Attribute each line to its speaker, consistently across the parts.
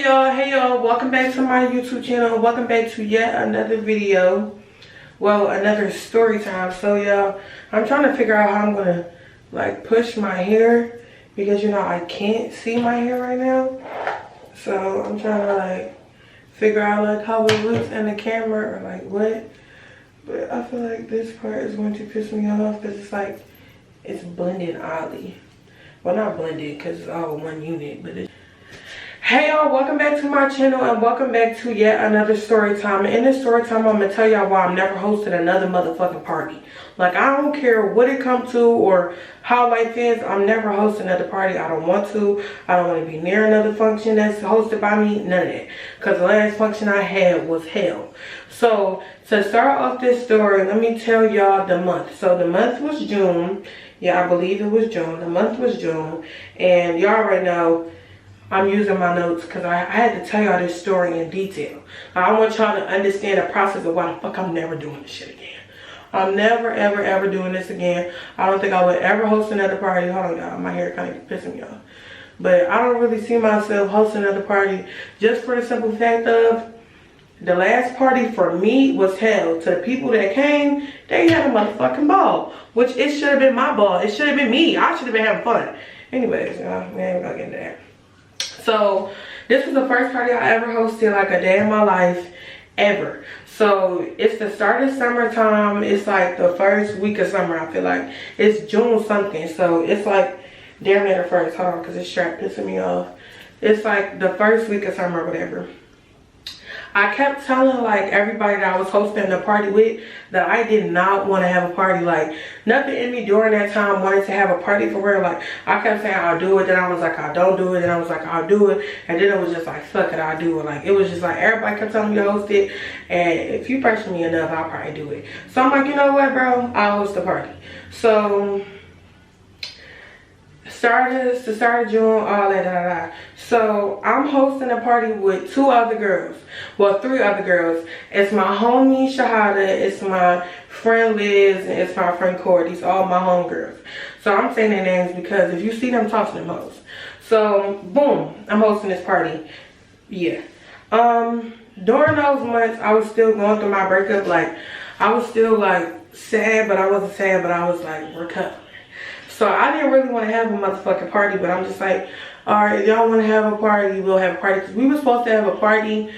Speaker 1: Hey y'all, welcome back to my YouTube channel. Welcome back to yet another video. Well, another story time. So y'all, I'm trying to figure out how I'm gonna like push my hair because I can't see my hair right now. So I'm trying to like figure out like how it looks in the camera or like what. But I feel like this part is going to piss me off because it's blended oddly. Well, not blended because it's all one unit, but hey y'all, welcome back to my channel and welcome back to yet another story time. In this story time, I'm gonna tell y'all why I'm never hosting another motherfucking party. Like, I don't care what it comes to or how life is, I'm never hosting another party. I don't want to. I don't want to be near another function that's hosted by me. None of that. Because the last function I had was hell. So to start off this story, let me tell y'all the month. So the month was June. Yeah, I believe it was June. The month was June. And y'all already know I'm using my notes because I had to tell y'all this story in detail. I want y'all to understand the process of why the fuck I'm never doing this shit again. I'm never, ever, ever doing this again. I don't think I would ever host another party. Hold on, y'all. My hair kind of pissing me off. But I don't really see myself hosting another party just for the simple fact of the last party for me was hell. To the people that came, they had a motherfucking ball. Which it should have been my ball. It should have been me. I should have been having fun. Anyways, y'all, we ain't gonna get into that. So this was the first party I ever hosted like a day in my life ever. So it's the start of summertime. It's like the first week of summer. I feel like it's June something. So it's like damn near the first. Hold on, because this shirt pissing me off. It's like the first week of summer or whatever. I kept telling like everybody that I was hosting the party with that I did not want to have a party. Like nothing in me during that time wanted to have a party for real. Like I kept saying I'll do it, then I was like I don't do it, then I was like I'll do it, and then it was just like fuck it, I'll do it. Like it was just like everybody kept telling me to host it, and if you pressure me enough, I'll probably do it. So I'm like, you know what, bro, I'll host the party. So the start of June, all that, So I'm hosting a party with two other girls. Well, three other girls. It's my homie Shahada, it's my friend Liz, and it's my friend Corey. These all my homegirls. So I'm saying their names because if you see them, talk to them hoes. So boom, I'm hosting this party. Yeah. During those months, I was still going through my breakup. Like I was still like sad, but I wasn't sad, but I was like recovering. So I didn't really want to have a motherfucking party, but I'm just like, all right, if y'all want to have a party, we'll have a party. Because we were supposed to have a party,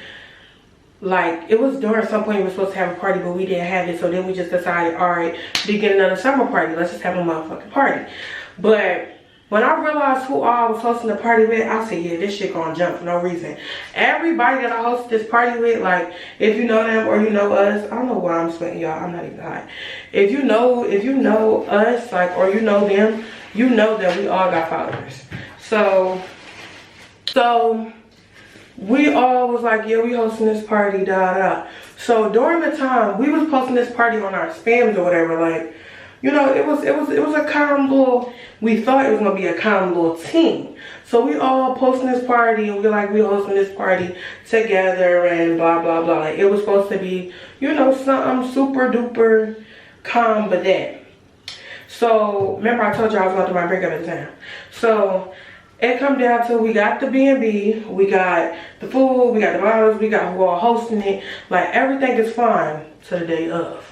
Speaker 1: like, it was during some point we were supposed to have a party, but we didn't have it. So then we just decided, all right, beginning of the summer party, let's just have a motherfucking party. But when I realized who I was hosting the party with, I said, yeah, this shit gonna jump for no reason. Everybody that I hosted this party with, like, if you know them or you know us, I don't know why I'm sweating, y'all. I'm not even hot. If you know us, like, or you know them, you know that we all got followers. So we all was like, yeah, we hosting this party, So during the time, we was posting this party on our spams or whatever, like, it was a calm little, we thought it was gonna be a calm little team. So we all posting this party and we hosting this party together and blah blah blah. Like it was supposed to be, something super duper calm, but that. So remember I told you I was going through my breakup at the time. So it come down to we got the B&B, we got the food, we got the bottles, we got who all hosting it. Like everything is fine to the day of.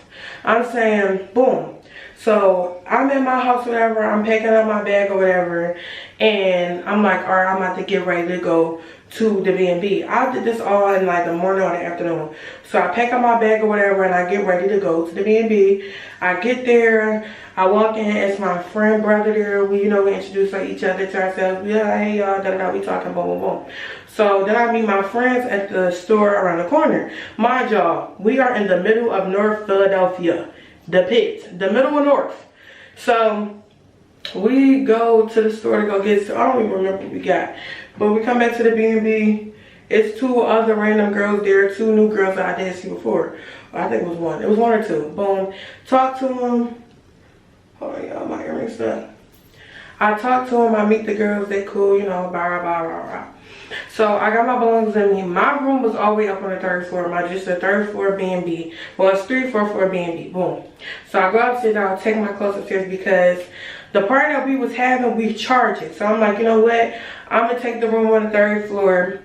Speaker 1: I'm saying boom. So I'm in my house or whatever, I'm packing up my bag or whatever, and I'm like, all right, I'm about to get ready to go to the B&B. I did this all in like the morning or the afternoon. So I pack up my bag or whatever and I get ready to go to the B&B. I get there, I walk in, it's my friend, brother there. We introduce like each other to ourselves. Yeah, hey y'all, we talking, boom, boom, boom. So then I meet my friends at the store around the corner. Mind y'all, we are in the middle of North Philadelphia. The pit, the middle of North. So we go to the store to go get, I don't even remember what we got, but we come back to the B&B. It's two other random girls there, two new girls that I didn't see before. I think it was one or two. Boom, talk to them. Hold on, y'all, my earrings stuck. I talk to them, I meet the girls, they cool, blah, blah, blah, blah. So I got my belongings in me. My room was all the way up on the third floor. Just a third floor B&B. Well, it's 3 4 floor B&B. Boom. So I go upstairs, I'll take my clothes upstairs because the party that we was having, we charged it. So I'm like, you know what? I'm gonna take the room on the third floor.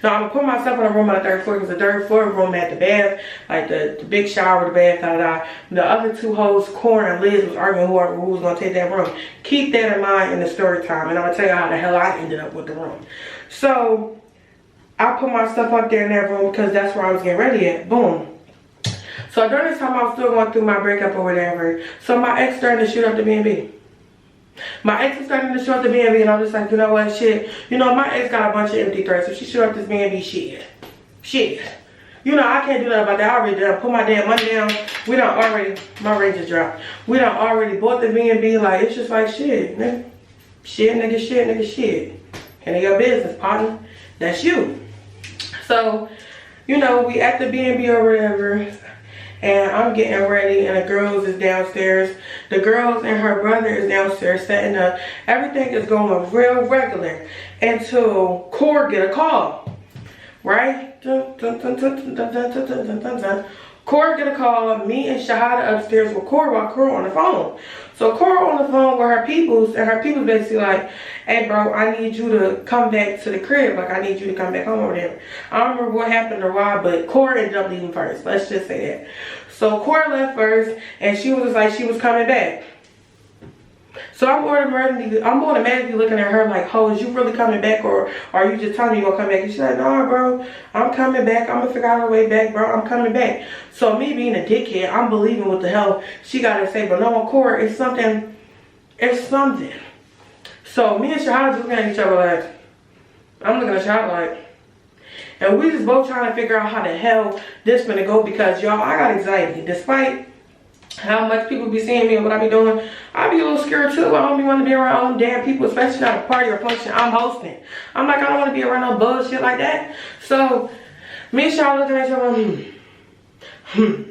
Speaker 1: No, I'm gonna put myself in a room on the third floor because the third floor room had the bath, like the big shower, the bath, da da da. The other two hoes, Corn and Liz, was arguing who was gonna take that room. Keep that in mind in the story time, and I'm gonna tell you how the hell I ended up with the room. So I put my stuff up there in that room because that's where I was getting ready at. Boom. So during this time, I was still going through my breakup or whatever. So my ex started to shoot up the B&B. My ex is starting to shoot up the B&B, and I'm just like, you know what, shit. You know, my ex got a bunch of empty threats. If she shoot up this B&B, shit. You know, I can't do nothing about that. I already done put my damn money down. We done already, my rate just dropped. We done already bought the B&B. Like, it's just like, shit, nigga. Shit, nigga, shit. And your business, partner. That's you. So, you know, we at the B&B or whatever. And I'm getting ready, and the girls is downstairs. The girls and her brother is downstairs setting up. Everything is going real regular until Core get a call, right? Core get a call. Me and Shahada upstairs with Core while Core on the phone. So Core on the phone with her peoples, and her peoples basically like, hey bro, I need you to come back to the crib. Like, I need you to come back home or whatever. I don't remember what happened or why, but Core ended up leaving first. Let's just say that. So Core left first, and she was like, she was coming back. So I'm automatically looking at her like, ho, is you really coming back, or are you just telling me you're gonna come back? And she's like, no, bro, I'm coming back. I'm gonna figure out a way back, bro. I'm coming back. So me being a dickhead, I'm believing what the hell she gotta say. But no, Core, it's something. It's something. So me and Shahada just looking at each other like, I'm looking at Shahada like, and we just both trying to figure out how the hell this gonna go, because y'all, I got anxiety. Despite how much people be seeing me and what I be doing, I be a little scared too. I don't be want to be around all them damn people, especially at a party or function I'm hosting. I'm like, I don't want to be around no bullshit like that. So me and Sean looking at each other.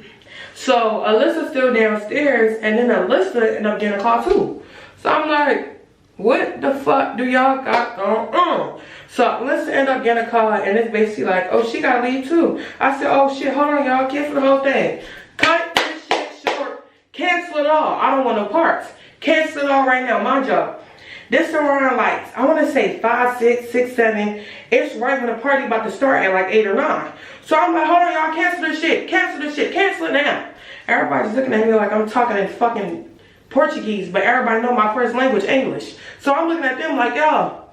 Speaker 1: So Alyssa's still downstairs, and then Alyssa ended up getting a call too. So I'm like, what the fuck do y'all got going on? So Alyssa ended up getting a call, and it's basically like, oh, she gotta leave too. I said, oh shit, hold on y'all, cancel the whole thing. Cut this shit short. Cancel it all. I don't want no parts. Cancel it all right now, mind y'all. This around like, I want to say 5, 6, 6, 7. It's right when the party about to start at like 8 or 9. So I'm like, hold on y'all, cancel this shit. Cancel this shit. Cancel it now. Everybody's looking at me like I'm talking in fucking Portuguese, but everybody know my first language, English. So I'm looking at them like, yo,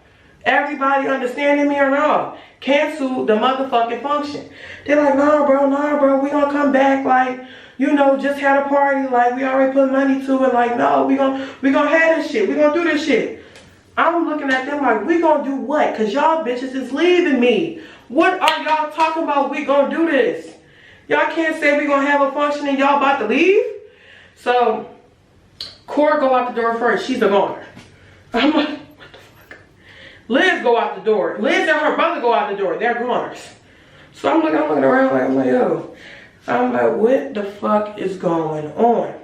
Speaker 1: everybody understanding me or no? Cancel the motherfucking function. They're like, nah bro, we gonna come back, like, you know, just had a party, like, we already put money to it, like, no, we gonna have this shit, we gonna do this shit. I'm looking at them like, we gonna do what? Cause y'all bitches is leaving me. What are y'all talking about? We gonna do this. Y'all can't say we gonna have a function and y'all about to leave. So Cora go out the door first. She's the goner. I'm like, what the fuck? Liz go out the door. Liz and her brother go out the door. They're goners. So I'm looking around like, I'm like, yo. I'm like, what the fuck is going on?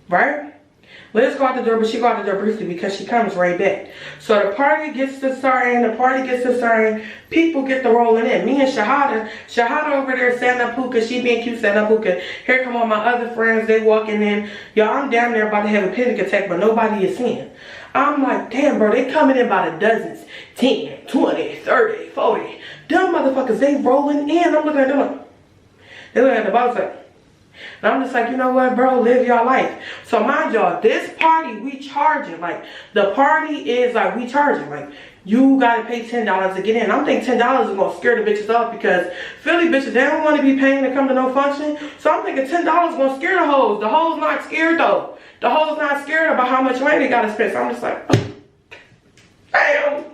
Speaker 1: Right? Liz go out the door, but she go out the door briefly because she comes right back. So the party gets to starting, people get to rolling in. Me and Shahada over there setting up hookah, she being cute setting up hookah. Here come all my other friends, they walking in. Y'all, I'm down there about to have a panic attack, but nobody is seeing. I'm like, damn bro, they coming in by the dozens. 10, 20, 30, 40. Them motherfuckers, they rolling in. I'm looking at them like, they look at the boss like, and I'm just like, you know what, bro, live your life. So mind y'all, this party, we charging. Like, the party is like, we charging. Like, you gotta pay $10 to get in. I'm thinking $10 is gonna scare the bitches off because Philly bitches, they don't want to be paying to come to no function. So I'm thinking $10 is gonna scare the hoes. The hoes not scared though. The hoes not scared about how much money they gotta spend. So I'm just like, oh, damn.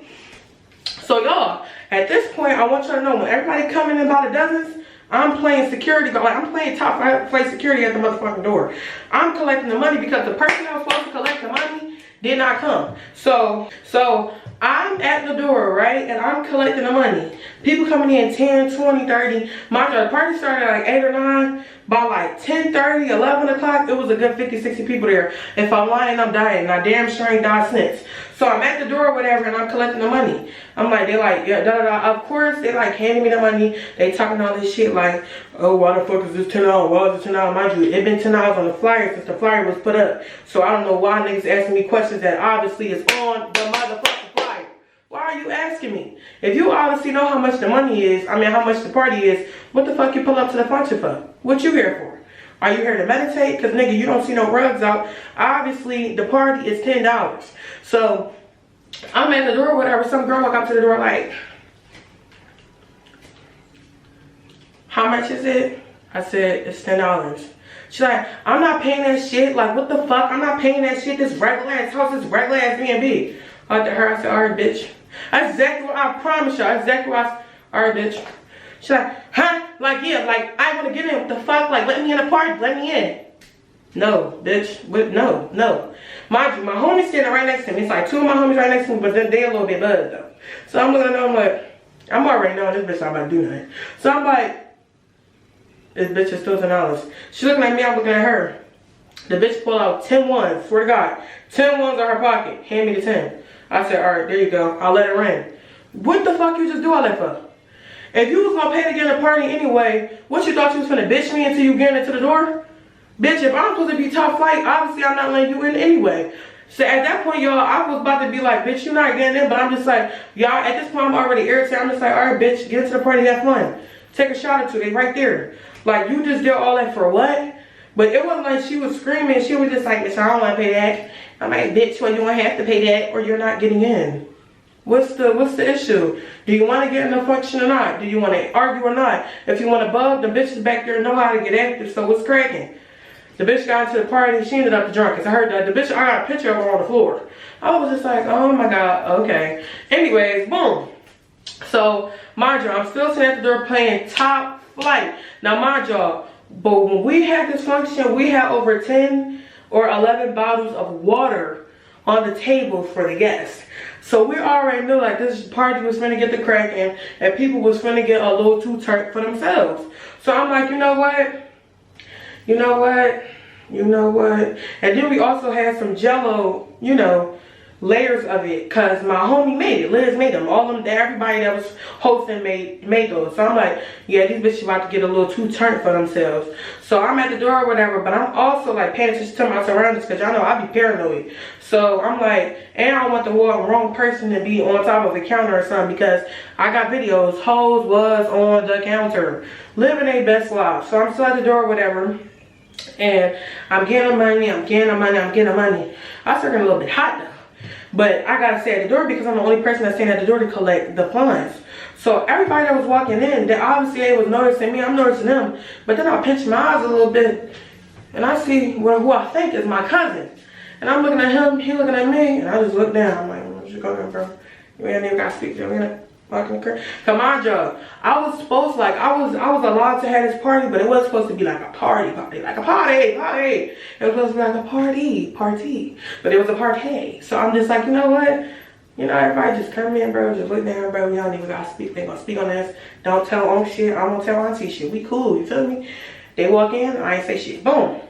Speaker 1: So y'all, at this point, I want y'all to know, when everybody coming in by the dozens, I'm playing security, like I'm playing top 5 play security at the motherfucking door. I'm collecting the money because the person that was supposed to collect the money did not come. So I'm at the door, right? And I'm collecting the money. People coming in 10, 20, 30. Mind you, the party started at like 8 or 9. By like 10:30, 11 o'clock, it was a good 50, 60 people there. If I'm lying, I'm dying. And I damn sure ain't died since. So I'm at the door or whatever, and I'm collecting the money. I'm like, they like, yeah, da da da. Of course, they like handing me the money. They talking all this shit like, oh, why the fuck is this $10? Why is it $10? Mind you, it been $10 on the flyer since the flyer was put up. So I don't know why niggas asking me questions that obviously is on the motherfucking flyer. Why are are you asking me? If you obviously know how much the money is, I mean how much the party is, what the fuck you pull up to the function for? What you here for? Are you here to meditate? Because nigga, you don't see no rugs out. Obviously, the party is $10. So, I'm at the door, whatever. Some girl walk up to the door like, how much is it? I said, it's $10. She's like, I'm not paying that shit. Like, what the fuck? I'm not paying that shit. This regular ass house, this regular ass B&B. I looked at her, I said, alright, bitch. That's exactly what I promise y'all. Exactly what I said. Alright, bitch. She's like, huh? Like, yeah, like, I want to get in. What the fuck? Like, let me in the party. Let me in. No, bitch. No, no. Mind you, my homie's standing right next to me. It's like two of my homies right next to me, but then they a little bit buzzed, though. So I'm looking at them, I'm like, I'm already knowing this bitch not about to do nothing. So I'm like, this bitch is still $10. She looking at me, I'm looking at her. The bitch pulled out 10 ones, swear to God. 10 ones out her pocket. Hand me the 10. I said, alright, there you go. I'll let it ring. What the fuck you just do all that for? If you was gonna pay to get in a party anyway, what you thought you was finna bitch me until you get into the door? Bitch, if I'm supposed to be top flight, obviously I'm not letting you in anyway. So at that point, y'all, I was about to be like, bitch, you're not getting in. But I'm just like, y'all, at this point, I'm already irritated. I'm just like, alright, bitch, get into the party, have fun. Take a shot or two. They right there. Like, you just did all that for what? But it wasn't like she was screaming. She was just like, bitch, I don't want to pay that. I'm like, bitch, well, you won't have to pay that or you're not getting in. What's the issue? Do you want to get in the function or not? Do you want to argue or not? If you want to bug, the bitches back there know how to get active, so what's cracking? The bitch got into the party, she ended up drunk. Cause I heard that the bitch, I got a picture of her on the floor. I was just like, oh my God, okay. Anyways, boom. So, mind you, I'm still sitting at the door playing Top Flight. Now, mind y'all, but when we had this function, we had over 10 or 11 bottles of water on the table for the guests. So we already knew like this party was finna get the cracking and people was finna get a little too turned for themselves. So I'm like, you know what? You know what? You know what? And then we also had some Jello, you know, layers of it, cause my homie made it. Liz made them. All of them, everybody that was hosting made those. So I'm like, yeah, these bitches about to get a little too turned for themselves. So I'm at the door or whatever, but I'm also like paying attention to my surroundings, cause y'all know I be paranoid. So I'm like, and I don't want the wrong person to be on top of the counter or something, because I got videos. Hoes was on the counter, living their best life. So I'm still at the door or whatever. And I'm getting money, I'm getting money. I started getting a little bit hot though. But I gotta stay at the door because I'm the only person that's staying at the door to collect the funds. So everybody that was walking in, they obviously they was noticing me, I'm noticing them. But then I pinch my eyes a little bit and I see who I think is my cousin. And I'm looking at him, he looking at me, and I just look down. I'm like, what you going, bro? You ain't even gotta speak to me. Fucking crazy. Come on, job. I was supposed to, like, I was allowed to have this party, but it wasn't supposed to be like a party, like a party. It was supposed to be like a party, but it was a party. So I'm just like, you know what? You know, everybody just come in, bro. Just look down, bro. We don't even gotta speak. They gonna speak on this. Don't tell on shit. I won't tell auntie shit. We cool. You feel me? They walk in. I ain't say shit. Boom.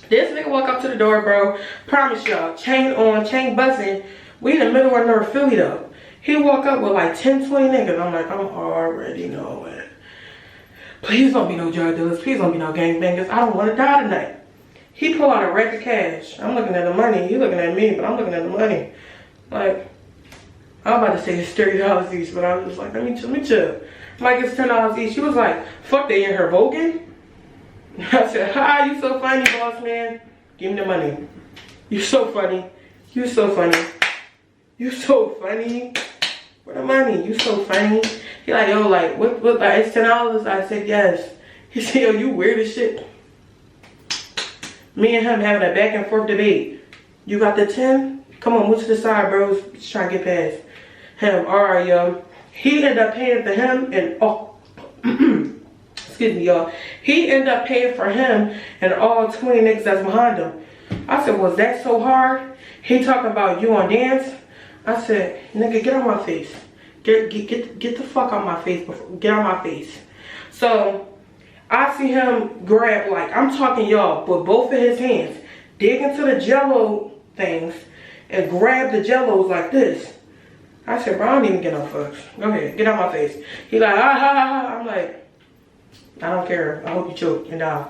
Speaker 1: This nigga walk up to the door, bro. Promise y'all, chain on, chain buzzing. We in the middle of North Philly though. He walk up with like 10, 20 niggas. I'm like, I'm already knowing. Please don't be no drug dealers. Please don't be no gangbangers. I don't want to die tonight. He pull out a rack of cash. I'm looking at the money. He looking at me, but I'm looking at the money. Like, I'm about to say it's $30 each, but I was just like, let me chill. Like, it's $10 each. She was like, fuck, they in her voguing? I said, hi, you so funny, boss man. Give me the money. You so funny. You so funny. You so funny. Where the money? You so funny. He like, yo, like, what, like, it's $10? I said, yes. He said, yo, you weird as shit. Me and him having a back and forth debate. You got the 10? Come on, move to the side, bros. Just trying to get past him. All right, yo. He ended up paying for him and, oh, excuse me, y'all. He ended up paying for him and all 20 niggas that's behind him. I said, was that so hard? He talking about you on dance? I said, nigga, get on my face. Get the fuck out my face. Get on my face. So, I see him grab, like, I'm talking y'all, with both of his hands, dig into the Jello things, and grab the Jellos like this. I said, bro, I don't even get no fucks. Go ahead, get out my face. He like, ah, ha, ha, ha. I'm like, I don't care. I hope you choke and die.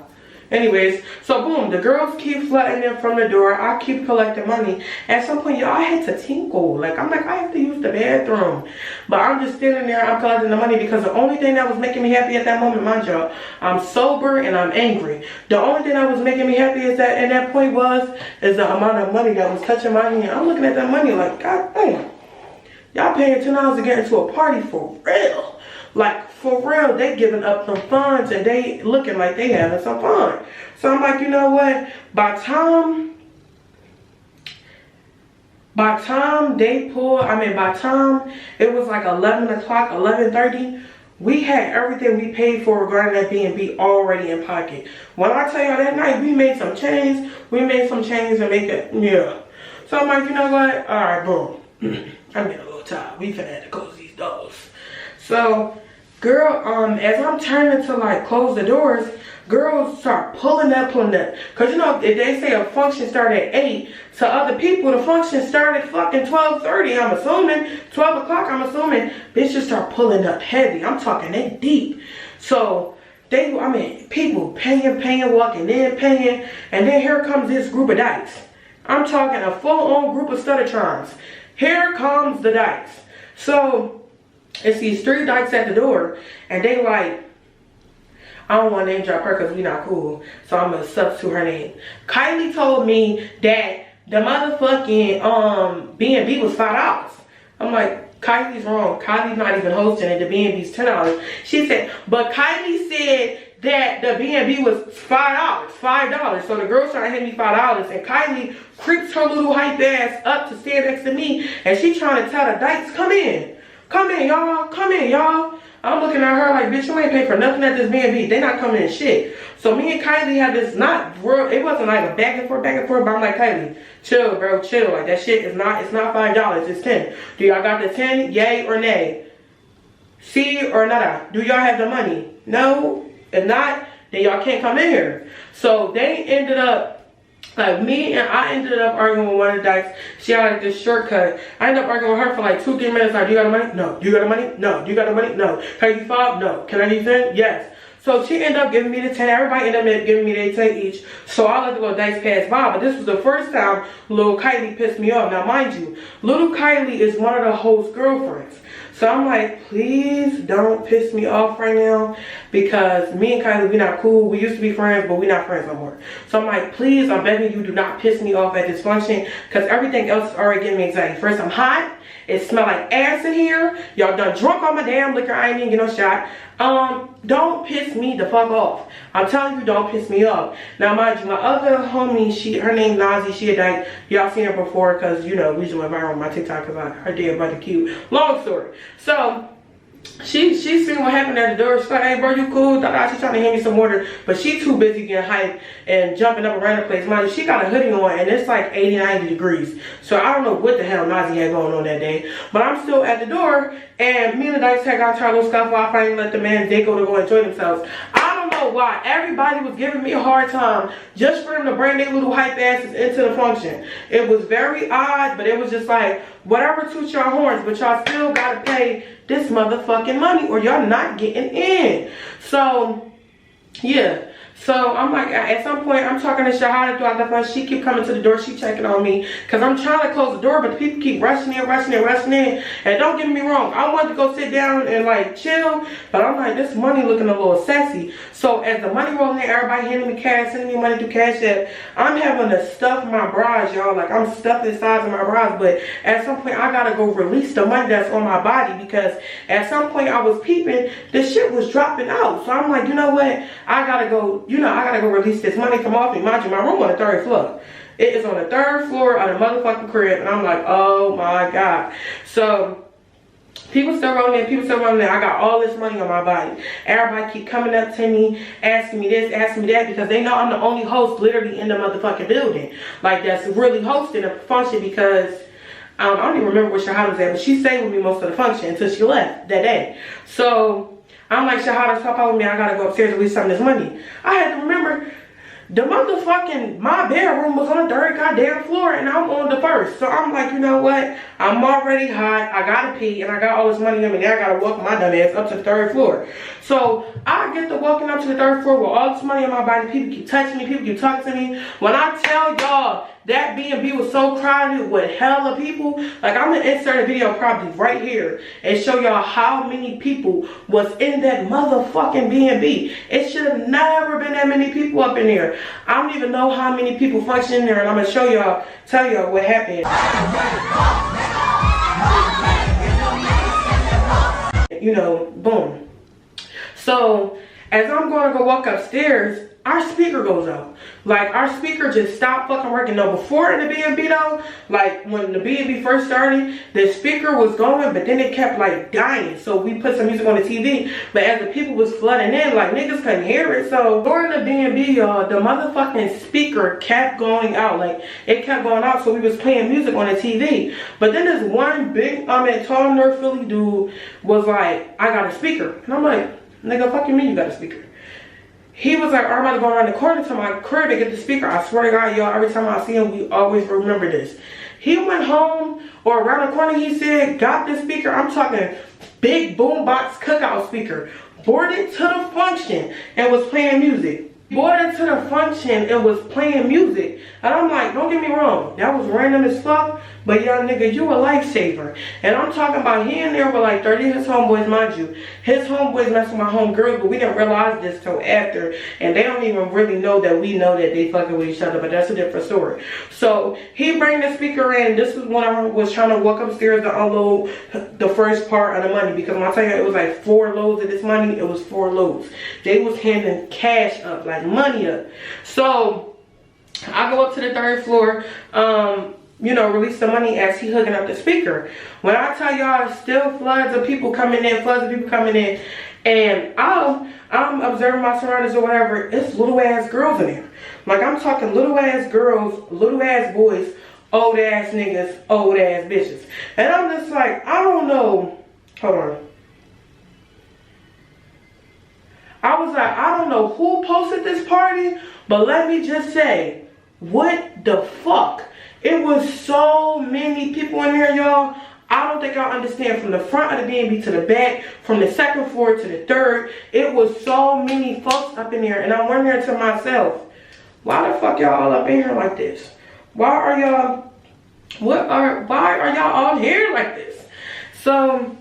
Speaker 1: Anyways, so boom, the girls keep flooding in from the door. I keep collecting money. At some point, y'all, I had to tinkle. Like, I'm like, I have to use the bathroom. But I'm just standing there, I'm collecting the money because the only thing that was making me happy at that moment, mind y'all, I'm sober and I'm angry. The only thing that was making me happy is that, and that point is the amount of money that was touching my hand. I'm looking at that money like, God damn. Y'all paying $10 to get into a party for real. Like, for real, they giving up some funds and they looking like they having some fun. So I'm like, you know what? By time it was like 11 o'clock, 11:30, we had everything we paid for regarding that B&B already in pocket. When I tell y'all that night, we made some change. We made some change and make it, yeah. So I'm like, you know what? All right, boom. I'm getting a little tired. We finna have to close these doors. So, girl, as I'm turning to like close the doors, girls start pulling up. Cause you know, if they say a function started at 8, to other people, the function started fucking 12:30, I'm assuming. 12 o'clock, I'm assuming. Bitches start pulling up heavy. I'm talking, they deep. So, people paying, walking in, paying. And then here comes this group of dykes. I'm talking a full-on group of Storytimes. Here comes the dykes. So, it's these 3 dykes at the door, and they like, I don't want to name drop her because we not cool, so I'm going to substitute her name. Kylie told me that the motherfucking B&B was $5. I'm like, Kylie's wrong. Kylie's not even hosting it. The B&B's $10. She said, but Kylie said that the B&B was $5. So the girl's trying to hit me $5, and Kylie creeps her little hype ass up to stand next to me, and she trying to tell the dykes, come in. Come in, y'all. Come in, y'all. I'm looking at her like, bitch, you ain't pay for nothing at this B&B. They not coming in shit. So me and Kylie had this it wasn't like a back and forth, but I'm like, Kylie, chill, bro, chill. Like, that shit it's not $5, it's 10. Do y'all got the 10? Yay or nay? See or nada? Do y'all have the money? No? If not, then y'all can't come in here. So they ended up, I ended up arguing with one of the dykes. She had like this shortcut. I ended up arguing with her for like 2-3 minutes. Like, do you got the money? No. Do you got the money? No. Do you got the money? No. Can I give you 5? No. Can I give you 10? Yes. So she ended up giving me the 10. Everybody ended up giving me their 10 each. So I let the little dice pass by. But this was the first time little Kylie pissed me off. Now, mind you, little Kylie is one of the host's girlfriends. So I'm like, please don't piss me off right now, because me and Kylie, we not cool. We used to be friends, but we not friends no more. So I'm like, please, I'm begging you, do not piss me off at this function, because everything else is already giving me anxiety. First, I'm hot. It smell like ass in here. Y'all done drunk on my damn liquor. I ain't even get no shot. Don't piss me the fuck off. I'm telling you, don't piss me off. Now, mind you, my other homie, her name Nazi, she a dyke. Y'all seen her before, because, you know, we just went viral on my TikTok because her damn brother cute. Long story. So, she seen what happened at the door. She's like, hey, bro, you cool? She's trying to hand me some water, but she too busy getting hyped and jumping up around the place. Mind you, she got a hoodie on, and it's like 80, 90 degrees. So I don't know what the hell Nazi had going on that day. But I'm still at the door, and me and the dice had got to our little scuffle. I finally let the man Daco to go enjoy themselves. I don't know why everybody was giving me a hard time just for them to bring their little hype asses into the function. It was very odd, but it was just like, whatever toot your horns, but y'all still gotta pay this motherfucking money or y'all not getting in. So, yeah. So, I'm like, at some point, I'm talking to Shahada throughout the fun. She keep coming to the door. She checking on me. Because I'm trying to close the door, but the people keep rushing in. And don't get me wrong. I wanted to go sit down and, like, chill. But I'm like, this money looking a little sassy. So, as the money rolling in, everybody handing me cash, sending me money through Cash App, I'm having to stuff my bras, y'all. Like, I'm stuffed inside of my bras. But at some point, I got to go release the money that's on my body. Because at some point, I was peeping. This shit was dropping out. So, I'm like, you know what? I got to go... I gotta go release this money from off me. Mind you, my room on the 3rd floor. It is on the 3rd floor of the motherfucking crib. And I'm like, oh my God. So, people still rolling in. I got all this money on my body. Everybody keep coming up to me, asking me this, asking me that, because they know I'm the only host literally in the motherfucking building. Like, that's really hosting a function, because I don't even remember where Shahada was at, but she stayed with me most of the function until she left that day. So, I'm like, Shahada, stop with me. I gotta go upstairs and release some of this money. I had to remember The motherfucking, my bedroom was on the third goddamn floor and I'm on the first. So I'm like, you know what? I'm already hot. I gotta pee and I got all this money on me. Now I gotta walk my dumb ass up to the third floor. So I get to walking up to the third floor with all this money in my body. People keep touching me. People keep talking to me. When I tell y'all that B&B was so crowded with hella people, like I'm gonna insert a video probably right here and show y'all how many people was in that motherfucking B&B. It should have never been that many people up in there. I don't even know how many people function in there, and I'm gonna show y'all, tell y'all what happened. You know, boom. So as I'm gonna go walk upstairs, our speaker goes out. Like, our speaker just stopped fucking working. No, before in the B&B though, like when the B&B first started, the speaker was going, but then it kept like dying. So we put some music on the TV, but as the people was flooding in, like niggas couldn't hear it. So during the B&B, y'all, the motherfucking speaker kept going out. Like, it kept going out, so we was playing music on the TV. But then this one big, tall North Philly dude was like, I got a speaker. And I'm like, nigga, fuck you mean you got a speaker? He was like, I'm about to go around the corner to my crib and get the speaker. I swear to God, y'all, every time I see him, we always remember this. He went home, or around the corner, he said, got the speaker. I'm talking big boombox cookout speaker. Brought it to the function and was playing music. Brought it to the function and was playing music. And I'm like, don't get me wrong, that was random as fuck, but young nigga, you a lifesaver. And I'm talking about he in there with like 30 of his homeboys, mind you. His homeboys messing with my homegirls, but we didn't realize this till after. And they don't even really know that we know that they fucking with each other, but that's a different story. So he bring the speaker in. This was when I was trying to walk upstairs to unload the first part of the money, because when I tell you it was like 4 loads of this money, it was 4 loads. They was handing cash up, like money up. So I go up to the third floor, you know, release the money as he hooking up the speaker. When I tell y'all, still floods of people coming in, and I'm observing my surroundings or whatever. It's little ass girls in there. Like, I'm talking little ass girls, little ass boys, old ass niggas, old ass bitches. And I'm just like, I don't know. Hold on. I was like, I don't know who posted this party, but let me just say, what the fuck? It was so many people in there, y'all. I don't think y'all understand, from the front of the B&B to the back, from the second floor to the third. It was so many folks up in there, and I'm wondering to myself, why the fuck y'all all up in here like this? Why are y'all all here like this? So,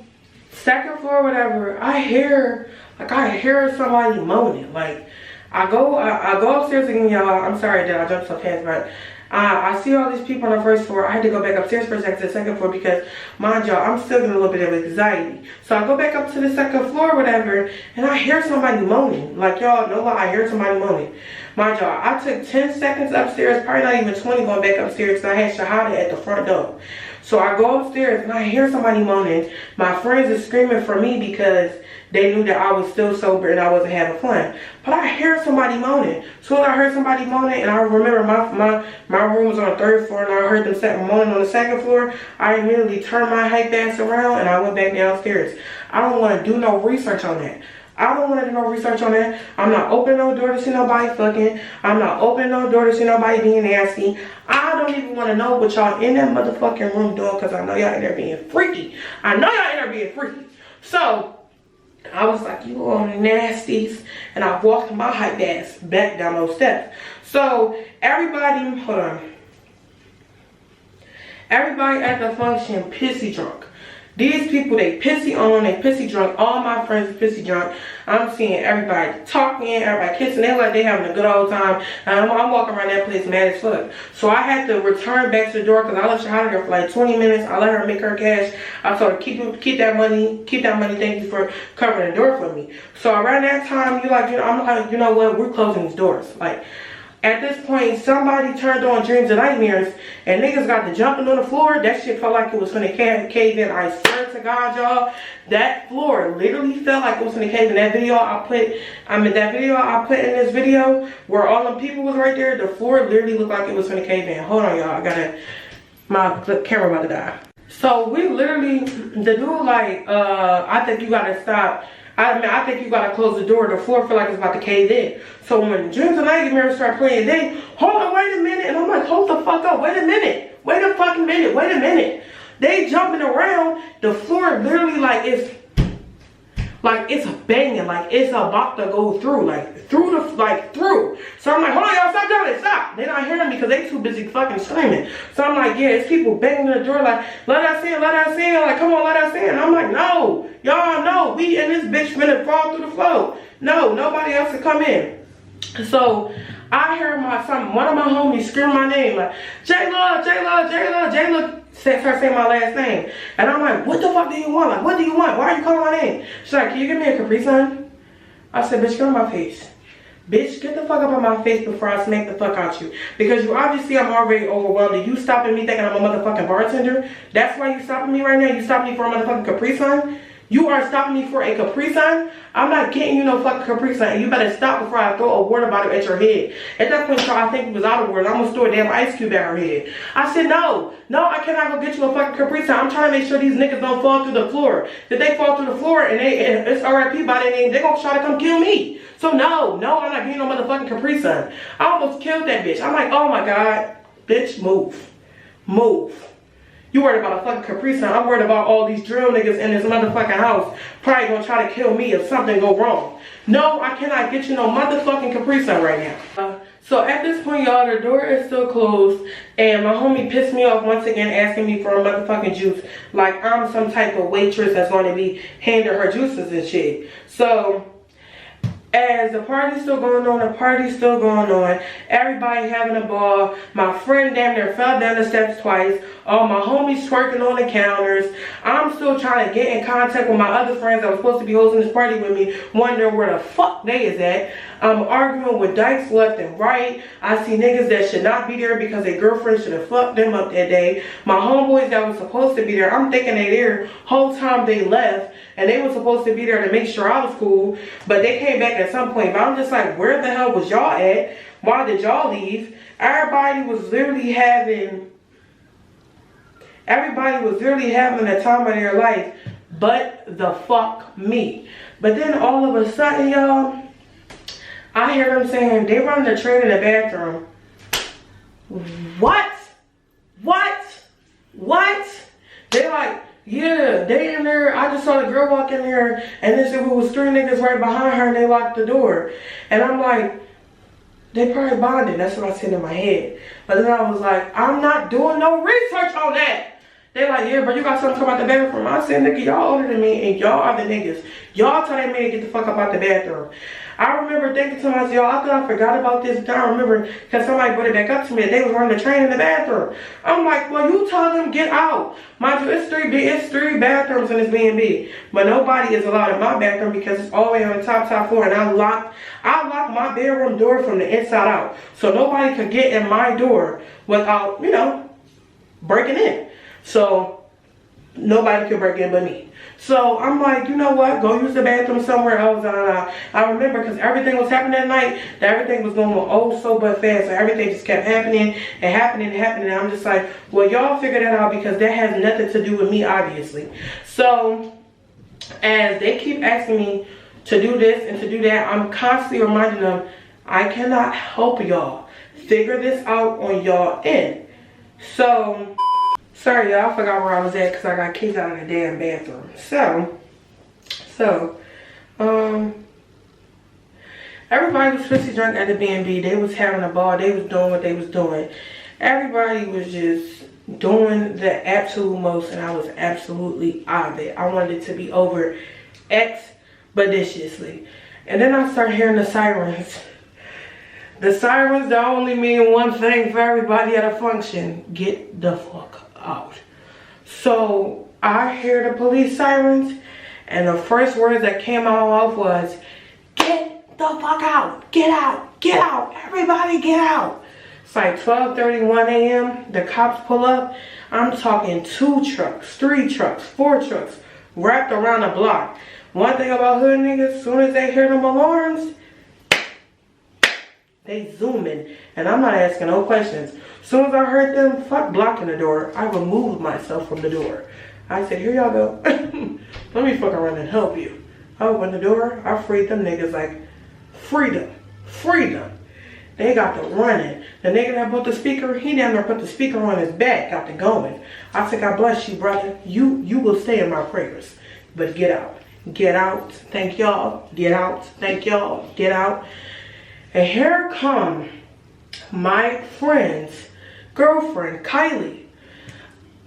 Speaker 1: second floor, whatever, I hear somebody moaning. Like, I go upstairs again, y'all. I'm sorry that I jumped so fast, but I see all these people on the first floor. I had to go back upstairs for a second to the second floor because, mind y'all, I'm still getting a little bit of anxiety. So I go back up to the second floor, whatever, and I hear somebody moaning. Like, y'all, no lie, I hear somebody moaning. Mind y'all, I took 10 seconds upstairs, probably not even 20 going back upstairs, because I had Shahada at the front door. So I go upstairs and I hear somebody moaning. My friends are screaming for me because they knew that I was still sober and I wasn't having fun. But I hear somebody moaning. So I heard somebody moaning, and I remember my room was on the third floor, and I heard them moaning on the second floor. I immediately turned my hype ass around and I went back downstairs. I don't want to do no research on that. I don't want to do no research on that. I'm not opening no door to see nobody fucking. I'm not opening no door to see nobody being nasty. I don't even want to know what y'all in that motherfucking room doing, because I know y'all in there being freaky. I know y'all in there being freaky. So I was like, you all nasties, and I walked my hype ass back down those steps. So everybody, hold on. Everybody at the function pissy drunk. These people, they pissy on, they pissy drunk. All my friends are pissy drunk. I'm seeing everybody talking, everybody kissing. They like they having a good old time. And I'm walking around that place mad as fuck. So I had to return back to the door, because I left Shahada there for like 20 minutes. I let her make her cash. I told her, keep that money. Thank you for covering the door for me. So around that time, I'm like, you know what? We're closing these doors. Like, at this point, somebody turned on Dreams and Nightmares, and niggas got to jumping on the floor. That shit felt like it was gonna cave in. I swear to God, y'all, that floor literally felt like it was gonna cave in. That video I put in this video, where all them people was right there, the floor literally looked like it was gonna cave in. Hold on, y'all, my camera about to die. So we literally, the dude like, I think you gotta stop. I think you gotta close the door. The floor feel like it's about to cave in. So when Dreams and Nightmares start playing, they hold on, wait a minute, and I'm like, hold the fuck up, wait a minute, wait a fucking minute, wait a minute. They jumping around. The floor literally like it's banging, like it's about to go through, like through. So I'm like, hold on, y'all, stop doing it, stop. They're not hearing me because they too busy fucking screaming. So I'm like, yeah, it's people banging the door like, let us in, like, come on, let us in. I'm like, no, y'all know, we in this bitch finna fall through the floor. No, nobody else to come in. So I heard one of my homies scream my name, like, Jayla. Start saying my last name. And I'm like, what the fuck do you want? Like, what do you want? Why are you calling my name? She's like, can you give me a Capri Sun? I said, bitch, get on my face. Bitch, get the fuck up on my face before I smack the fuck out you. Because you obviously, I'm already overwhelmed. And you stopping me thinking I'm a motherfucking bartender? That's why you stopping me right now? You stopping me for a motherfucking Capri Sun? You are stopping me for a Capri Sun? I'm not getting you no fucking Capri Sun. And you better stop before I throw a water bottle at your head. At that point, I think it was out of water. I'm gonna throw a damn ice cube at her head. I said, no, I cannot go get you a fucking Capri Sun. I'm trying to make sure these niggas don't fall through the floor. If they fall through the floor and it's RIP by their name, they're gonna try to come kill me. So no, I'm not getting no motherfucking Capri Sun. I almost killed that bitch. I'm like, oh my God, bitch, move. You worried about a fucking Capri Sun. I'm worried about all these drill niggas in this motherfucking house probably gonna try to kill me if something go wrong. No, I cannot get you no motherfucking Capri Sun right now. So at this point, y'all, the door is still closed, and my homie pissed me off once again asking me for a motherfucking juice. Like I'm some type of waitress that's gonna be handing her juices and shit. So as the party's still going on, everybody having a ball. My friend damn near fell down the steps twice. All my homies twerking on the counters. I'm still trying to get in contact with my other friends that were supposed to be hosting this party with me, wondering where the fuck they is at. I'm arguing with dykes left and right. I see niggas that should not be there because their girlfriend should have fucked them up that day. My homeboys that were supposed to be there, I'm thinking they there whole time they left, and they were supposed to be there to make sure I was cool, but they came back at some point. But I'm just like, where the hell was y'all at? Why did y'all leave? Everybody was literally having the time of their life, but the fuck me. But then all of a sudden, y'all, I hear them saying they run the train in the bathroom. What? They like, yeah, they in there. I just saw the girl walk in there, and then it was 3 niggas right behind her, and they locked the door. And I'm like, they probably bonded. That's what I said in my head. But then I was like, I'm not doing no research on that. They like, yeah, but you got something to come out the bathroom. I said, nigga, y'all older than me, and y'all are the niggas. Y'all tell that man to get the fuck up out the bathroom. I remember thinking to myself, y'all, I thought I forgot about this, but I remember because somebody brought it back up to me that they was running the train in the bathroom. I'm like, well, you tell them get out. Mind you, it's three bathrooms in this B&B, but nobody is allowed in my bathroom because it's all the way on the top floor, and I locked my bedroom door from the inside out, so nobody could get in my door without, breaking in. So nobody could break in but me. So I'm like, you know what? Go use the bathroom somewhere else. I remember because everything was happening that night. That everything was going so but fast. So everything just kept happening. And I'm just like, well, y'all figure that out because that has nothing to do with me, obviously. So as they keep asking me to do this and to do that, I'm constantly reminding them, I cannot help y'all. Figure this out on y'all end. So sorry, y'all, I forgot where I was at because I got kicked out of the damn bathroom. So, everybody was pissy drunk at the B&B. They was having a ball. They was doing what they was doing. Everybody was just doing the absolute most, and I was absolutely out of it. I wanted it to be over expeditiously. And then I started hearing the sirens. The sirens that only mean one thing for everybody at a function: get the fuck out. So I hear the police sirens, and the first words that came out of my mouth was, get the fuck out, get out, everybody get out. It's like 12:31 a.m. The cops pull up. I'm talking 2 trucks, 3 trucks, 4 trucks wrapped around the block. One thing about hood niggas, as soon as they hear them alarms, they zoom in, and I'm not asking no questions. As soon as I heard them, fuck blocking the door, I removed myself from the door. I said, here y'all go. Let me fuck around and help you. I opened the door. I freed them niggas like, freedom. Freedom. They got to running. The nigga that put the speaker, he down there put the speaker on his back, got to going. I said, God bless you, brother. You will stay in my prayers. But get out. Get out. Thank y'all. Get out. Thank y'all. Get out. And here come my friend's girlfriend, Kylie.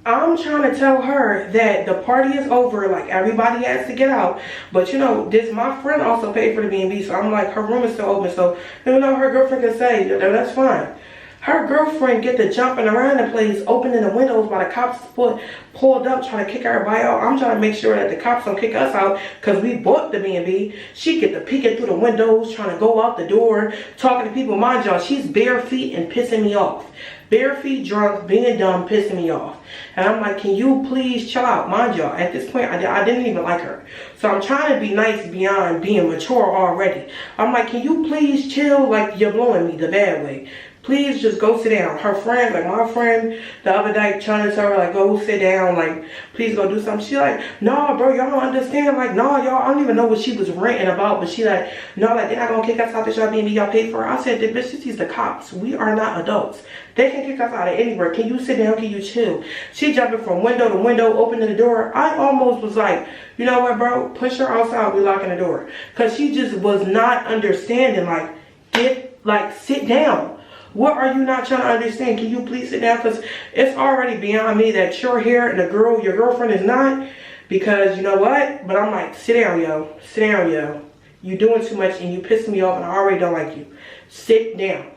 Speaker 1: I'm trying to tell her that the party is over, like everybody has to get out. But you know, this my friend also paid for the B&B, so I'm like, her room is still open, so you know her girlfriend can say, that's fine. Her girlfriend get to jumping around the place, opening the windows while the cops pulled up trying to kick everybody out. I'm trying to make sure that the cops don't kick us out because we bought the B&B. She get to peeking through the windows, trying to go out the door, talking to people. Mind y'all, she's bare feet and pissing me off. Bare feet, drunk, being dumb, pissing me off. And I'm like, can you please chill out? Mind y'all, at this point, I didn't even like her. So I'm trying to be nice beyond being mature already. I'm like, can you please chill? Like, you're blowing me the bad way. Please just go sit down. Her friend, like my friend, the other day trying to tell her, like, go sit down, like, please go do something. She like, no, bro, y'all don't understand. Like, no, y'all, I don't even know what she was ranting about. But she like, no, like, they're not going to kick us out this y'all B&B y'all paid for. I said, bitch, this is the cops. We are not adults. They can kick us out of anywhere. Can you sit down? Can you chill? She jumping from window to window, opening the door. I almost was like, you know what, bro? Push her outside. We locking the door. Because she just was not understanding, like, sit down. What are you not trying to understand? Can you please sit down? Because it's already beyond me that you're here and your girlfriend is not. Because you know what? But I'm like, sit down, yo. Sit down, yo. You doing too much and you pissing me off and I already don't like you. Sit down.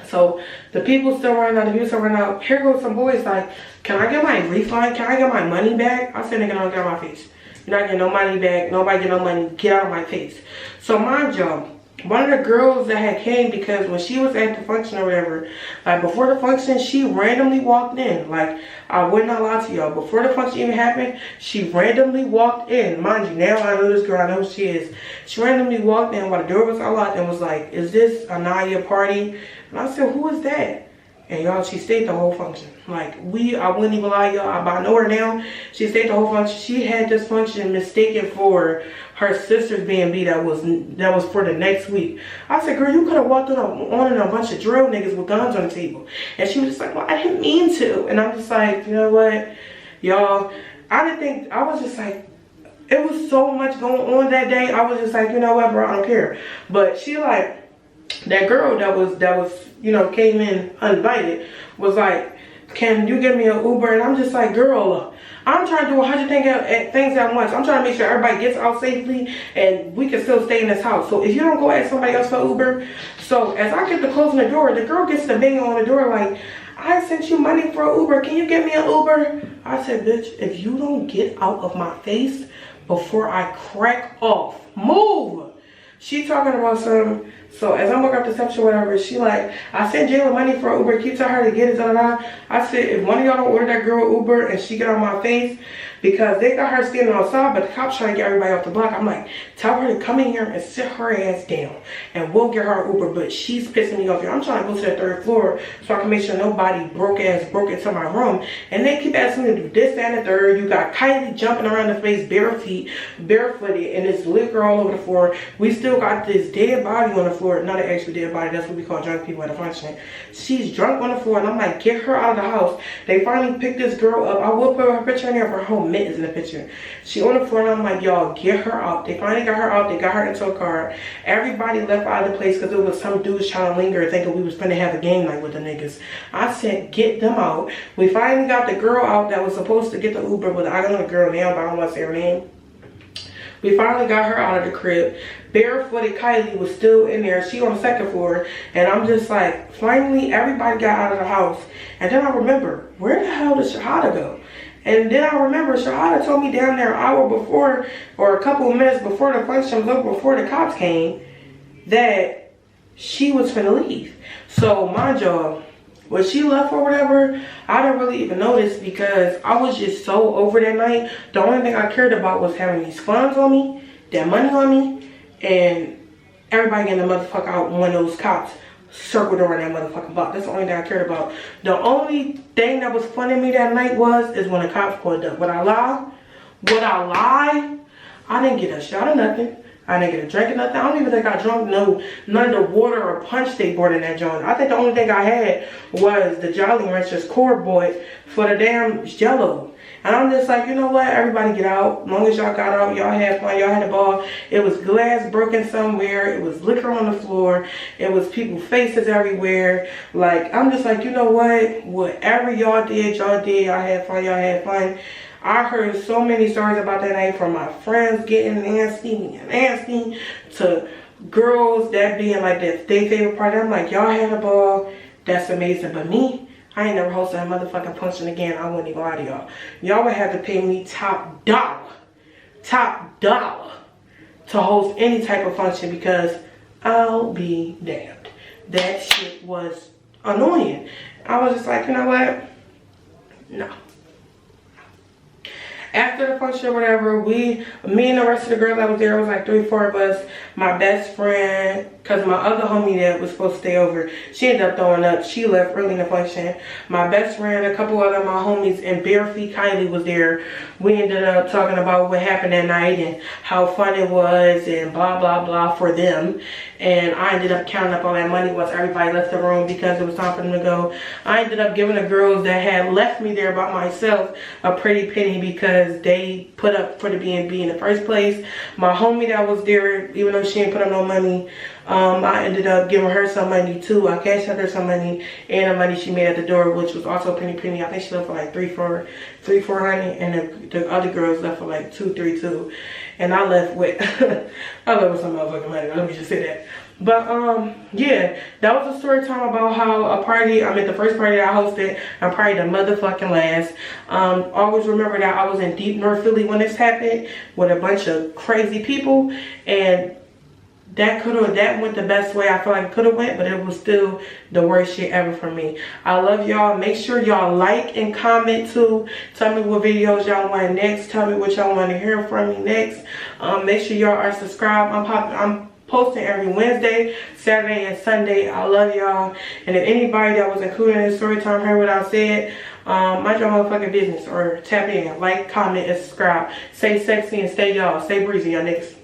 Speaker 1: So the people still running out, the people still running out. Here goes some boys like, can I get my refund? Can I get my money back? I said, nigga, don't get out of my face. You're not getting no money back. Nobody get no money. Get out of my face. So mind y'all, one of the girls that had came, because when she was at the function or whatever, like before the function, she randomly walked in. Like, I would not lie to y'all. Before the function even happened, she randomly walked in. Mind you, now I know this girl, I know who she is. She randomly walked in while the door was unlocked and was like, is this Anaya party? And I said, who is that? And y'all, she stayed the whole function. Like, I wouldn't even lie, y'all. I know her now. She stayed the whole function. She had this function mistaken for her sister's B&B that was for the next week. I said, girl, you could have walked on in a bunch of drill niggas with guns on the table. And she was just like, well, I didn't mean to. And I'm just like, you know what, y'all, I was just like, it was so much going on that day. I was just like, you know what, bro, I don't care. But she like, that girl that was you know, came in uninvited was like, can you give me an Uber? And I'm just like, girl, I'm trying to do 100 things at once. I'm trying to make sure everybody gets out safely and we can still stay in this house. So if you don't go ask somebody else for Uber. So as I get to closing the door, the girl gets to banging on the door like, I sent you money for an Uber. Can you get me an Uber? I said, bitch, if you don't get out of my face before I crack off, move. She talking about some. So as I'm walking up the steps or whatever, she like, I sent Jayla money for Uber. Keep telling her to get it, da da da. I said, if one of y'all don't order that girl Uber and she get on my face, because they got her standing outside, but the cops trying to get everybody off the block. I'm like, tell her to come in here and sit her ass down, and we'll get her Uber. But she's pissing me off here. I'm trying to go to the 3rd floor so I can make sure nobody broke into my room. And they keep asking me to do this, that, and the third. You got Kylie jumping around the place, barefooted, and this liquor all over the floor. We still got this dead body on the floor. Not an actual dead body. That's what we call drunk people at a function. She's drunk on the floor, and I'm like, get her out of the house. They finally picked this girl up. I will put her picture in there of her home mittens in the picture. She on the floor, and I'm like, y'all, get her out. They finally got her out. They got her into a car. Everybody left out of the place because it was some dudes trying to linger thinking we was going to have a game night with the niggas. I said, get them out. We finally got the girl out that was supposed to get the Uber, but I don't know the girl name, but I don't want to say her name. We finally got her out of the crib. Barefooted Kylie was still in there. She on the 2nd floor. And I'm just like, finally everybody got out of the house. And then I remember, where the hell did Shahada go? And then I remember Shahada told me down there an hour before, or a couple of minutes before the function was over, before the cops came, that she was finna leave. So mind y'all, when she left or whatever, I didn't really even notice because I was just so over that night. The only thing I cared about was having these funds on me, that money on me, and everybody getting the motherfucker out when those cops circled around that motherfucking block. That's the only thing I cared about. The only thing that was funny to me that night is when the cops pulled up. Would I lie? Would I lie? I didn't get a shot of nothing. I didn't get a drink or nothing. I don't even think I drunk none of the water or punch they brought in that joint. I think the only thing I had was the Jolly Ranchers cord boy for the damn Jello. And I'm just like, you know what? Everybody get out. As long as y'all got out, y'all had fun, y'all had a ball. It was glass broken somewhere. It was liquor on the floor. It was people's faces everywhere. Like, I'm just like, you know what? Whatever y'all did, y'all did. Y'all had fun, y'all had fun. I heard so many stories about that night from my friends getting nasty to girls that being like their favorite party. I'm like, y'all had a ball. That's amazing. But me, I ain't never hosted a motherfucking function again. I wouldn't even lie to y'all. Y'all would have to pay me top dollar to host any type of function because I'll be damned. That shit was annoying. I was just like, you know what? No. After the function or whatever, me and the rest of the girls that was there, it was like 3-4 of us. My best friend, because my other homie that was supposed to stay over, she ended up throwing up. She left early in the function. My best friend, a couple other my homies, and Bare Feet Kylie was there. We ended up talking about what happened that night and how fun it was and blah, blah, blah for them. And I ended up counting up all that money once everybody left the room because it was time for them to go. I ended up giving the girls that had left me there by myself a pretty penny because they put up for the B&B in the first place. My homie that was there, even though she didn't put up no money, I ended up giving her some money too. I cashed out her some money and the money she made at the door, which was also a penny. I think she left for like $300, and the other girls left for like $232, and I left with I left with some motherfucking money. Let me just say that. But yeah, that was a story time about how a party, the first party that I hosted, and probably the motherfucking last. Always remember that I was in deep North Philly when this happened with a bunch of crazy people, and that went the best way I feel like it could have went, but it was still the worst shit ever for me. I love y'all. Make sure y'all like and comment too. Tell me what videos y'all want next. Tell me what y'all want to hear from me next. Make sure y'all are subscribed. I'm posting every Wednesday, Saturday, and Sunday. I love y'all. And if anybody that was included in the story time heard what I said, mind your motherfucking business or tap in, like, comment, and subscribe. Stay sexy and stay y'all. Stay breezy, y'all niggas.